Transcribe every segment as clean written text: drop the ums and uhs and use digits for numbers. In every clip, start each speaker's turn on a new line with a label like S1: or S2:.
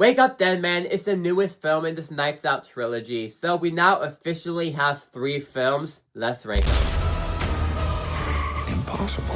S1: Wake Up Dead Man is the newest film in this Knives Out trilogy, so we now officially have 3 films. Let's rank them.
S2: Impossible.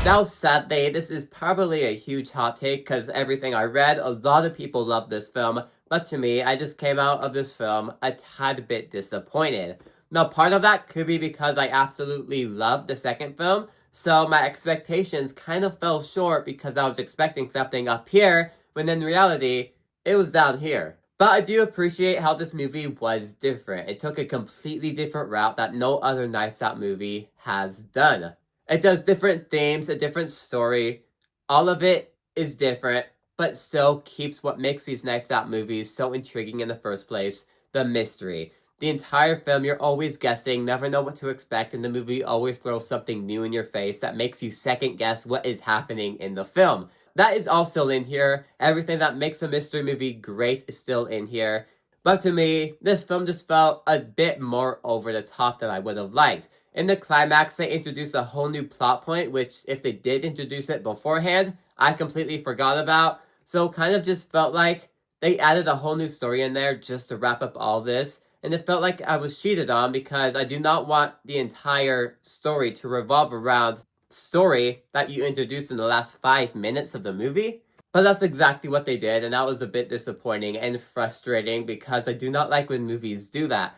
S1: Now sadly, this is probably a huge hot take because everything I read, a lot of people love this film, but to me, I just came out of this film a tad bit disappointed. Now part of that could be because I absolutely loved the second film, so my expectations kind of fell short because I was expecting something up here, when in reality, it was down here. But I do appreciate how this movie was different. It took a completely different route that no other Knives Out movie has done. It does different themes, a different story. All of it is different, but still keeps what makes these Knives Out movies so intriguing in the first place, the mystery. The entire film, you're always guessing, never know what to expect, and the movie always throws something new in your face that makes you second guess what is happening in the film. That is all still in here. Everything that makes a mystery movie great is still in here. But to me, this film just felt a bit more over the top than I would have liked. In the climax, they introduced a whole new plot point, which if they did introduce it beforehand, I completely forgot about. So kind of just felt like they added a whole new story in there just to wrap up all this. And it felt like I was cheated on because I do not want the entire story to revolve around story that you introduced in the last 5 minutes of the movie. But that's exactly what they did, and that was a bit disappointing and frustrating because I do not like when movies do that.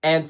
S1: And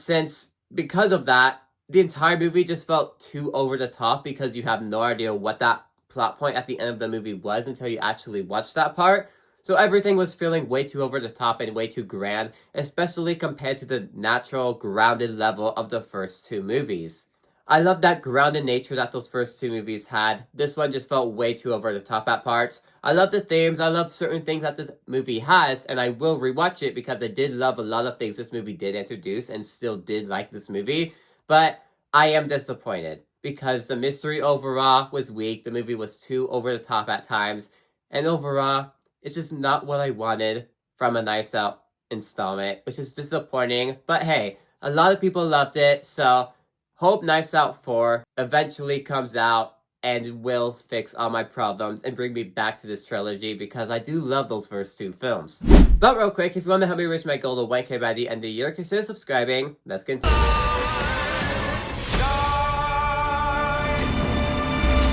S1: because of that, the entire movie just felt too over the top because you have no idea what that plot point at the end of the movie was until you actually watch that part. So everything was feeling way too over the top and way too grand, especially compared to the natural, grounded level of the first 2 movies. I love that grounded nature that those first 2 movies had. This one just felt way too over the top at parts. I love the themes, I love certain things that this movie has, and I will rewatch it because I did love a lot of things this movie did introduce and still did like this movie. But I am disappointed because the mystery overall was weak, the movie was too over the top at times, and overall, it's just not what I wanted from a Knives Out installment, which is disappointing. But hey, a lot of people loved it, so hope Knives Out 4 eventually comes out and will fix all my problems and bring me back to this trilogy because I do love those first 2 films. But real quick, if you want to help me reach my goal of 1K by the end of the year, consider subscribing. Let's continue.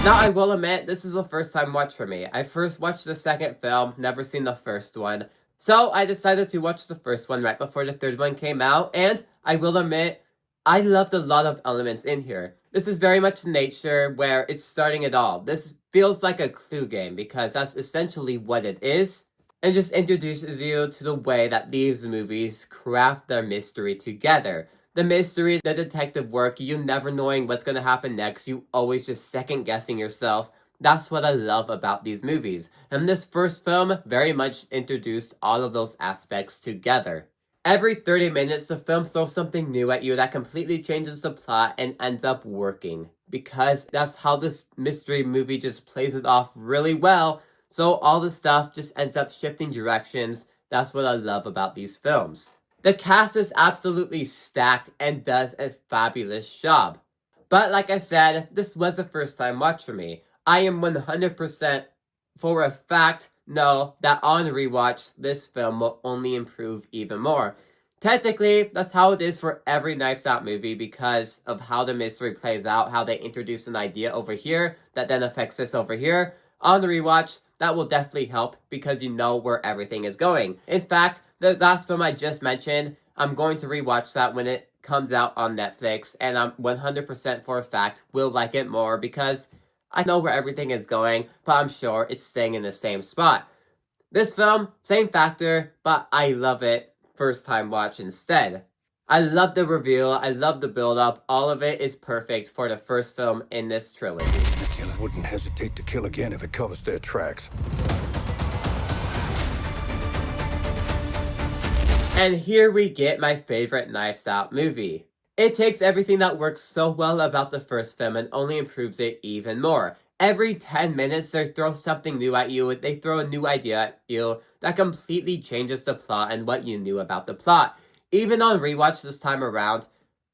S1: Now, I will admit, this is a first-time watch for me. I first watched the second film, never seen the first one. So, I decided to watch the first one right before the third one came out, and I will admit, I loved a lot of elements in here. This is very much nature where it's starting it all. This feels like a clue game because that's essentially what it is. And just introduces you to the way that these movies craft their mystery together. The mystery, the detective work, you never knowing what's going to happen next, you always just second guessing yourself. That's what I love about these movies. And this first film very much introduced all of those aspects together. Every 30 minutes, the film throws something new at you that completely changes the plot and ends up working. Because that's how this mystery movie just plays it off really well. So all the stuff just ends up shifting directions. That's what I love about these films. The cast is absolutely stacked and does a fabulous job. But like I said, this was a first time watch for me. I am 100% for a fact know that on rewatch, this film will only improve even more. Technically, that's how it is for every Knives Out movie because of how the mystery plays out, how they introduce an idea over here that then affects this over here. On the rewatch, that will definitely help because you know where everything is going. In fact, the last film I just mentioned, I'm going to rewatch that when it comes out on Netflix, and I'm 100% for a fact will like it more because I know where everything is going, but I'm sure it's staying in the same spot. This film, same factor, but I love it first time watch instead. I love the reveal, I love the build up, all of it is perfect for the first film in this trilogy.
S2: The killer wouldn't hesitate to kill again if it covers their tracks.
S1: And here we get my favorite Knives Out movie. It takes everything that works so well about the first film and only improves it even more. Every 10 minutes, they throw something new at you, they throw a new idea at you that completely changes the plot and what you knew about the plot. Even on rewatch this time around,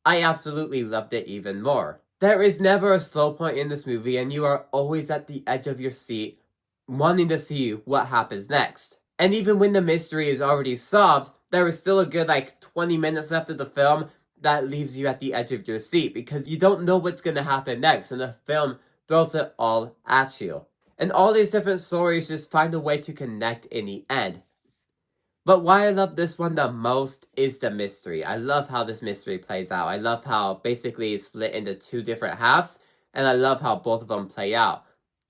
S1: I absolutely loved it even more. There is never a slow point in this movie and you are always at the edge of your seat, wanting to see what happens next. And even when the mystery is already solved, there is still a good 20 minutes left of the film that leaves you at the edge of your seat because you don't know what's going to happen next, and the film throws it all at you. And all these different stories just find a way to connect in the end. But why I love this one the most is the mystery. I love how this mystery plays out. I love how basically it's split into two different halves, and I love how both of them play out.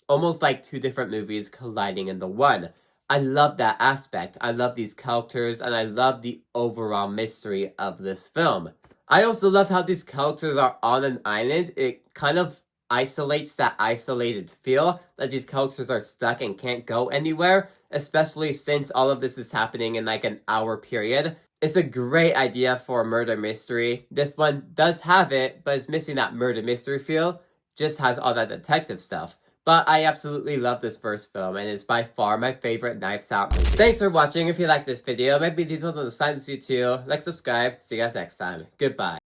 S1: Almost like two different movies colliding into one. I love that aspect. I love these characters, and I love the overall mystery of this film. I also love how these characters are on an island. It kind of isolates that isolated feel that these characters are stuck and can't go anywhere, especially since all of this is happening in an hour period. It's a great idea for a murder mystery. This one does have it, but it's missing that murder mystery feel. Just has all that detective stuff. But I absolutely love this first film, and it's by far my favorite Knives Out movie. Thanks for watching. If you like this video, maybe these ones will decide to see you too. Like, subscribe. See you guys next time. Goodbye.